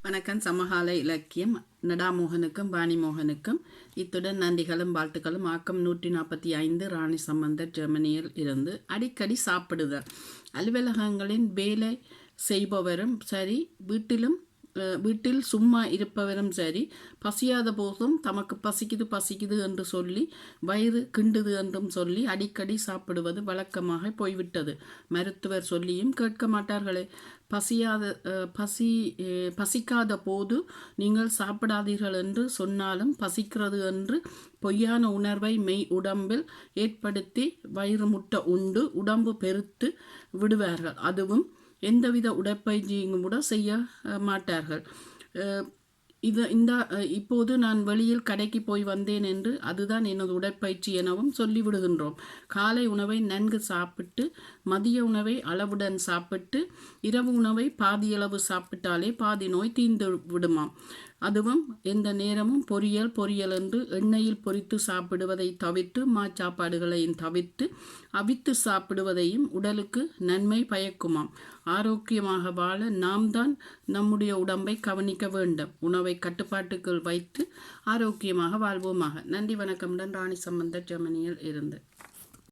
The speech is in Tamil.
வணக்கம். சமகால இலக்கியம் நடாமோகனுக்கும் வாணிமோகனுக்கும் இத்துடன் நன்றிகளும் வாழ்த்துக்களும். ஆக்கம் 145 ராணி சம்பந்தர் ஜெர்மனியில் இருந்து. அடிக்கடி சாப்பிடுதல். அலுவலகங்களின் வேலை செய்பவரும் சரி, வீட்டில் சும்மா இருப்பவரும் சரி, பசியாத போதும் தமக்கு பசிக்குது என்று சொல்லி வயிறு கிண்டுது என்றும் சொல்லி அடிக்கடி சாப்பிடுவது வழக்கமாக போய்விட்டது. மருத்துவர் சொல்லியும் கேட்க மாட்டார்களே. பசிக்காத போது நீங்கள் சாப்பிடாதீர்கள் என்று சொன்னாலும் பசிக்கிறது என்று பொய்யான உணர்வை மெய் உடம்பில் ஏற்படுத்தி வயிறு முட்டை உண்டு உடம்பு பெருத்து விடுவார்கள். அதுவும் எந்தவித உடற்பயிற்சியும் கூட செய்ய மாட்டார்கள். இப்போது நான் வெளியில் கடைக்கு போய் வந்தேன் என்று அதுதான் எனது உடற்பயிற்சி எனவும் சொல்லிவிடுகின்றோம். காலை உணவை நன்கு சாப்பிட்டு, மதிய உணவை அளவுடன் சாப்பிட்டு, இரவு உணவை பாதியளவு சாப்பிட்டாலே பாதி நோய் தீர்ந்து விடுமாம். அதுவும் எந்த நேரமும் பொரியல் என்று எண்ணெயில் பொரித்து சாப்பிடுவதை தவிர்த்து, மாச்சாப்பாடுகளையும் தவிர்த்து அவித்து சாப்பிடுவதையும் உடலுக்கு நன்மை பயக்குமாம். ஆரோக்கியமாக வாழ நாம் தான் நம்முடைய உடம்பை கவனிக்க வேண்டும். உணவை கட்டுப்பாட்டுக்குள் வைத்து ஆரோக்கியமாக வாழ்வோமாக. நன்றி, வணக்கம். ராணி சம்பந்தர் ஜெர்மனியில் இருந்து.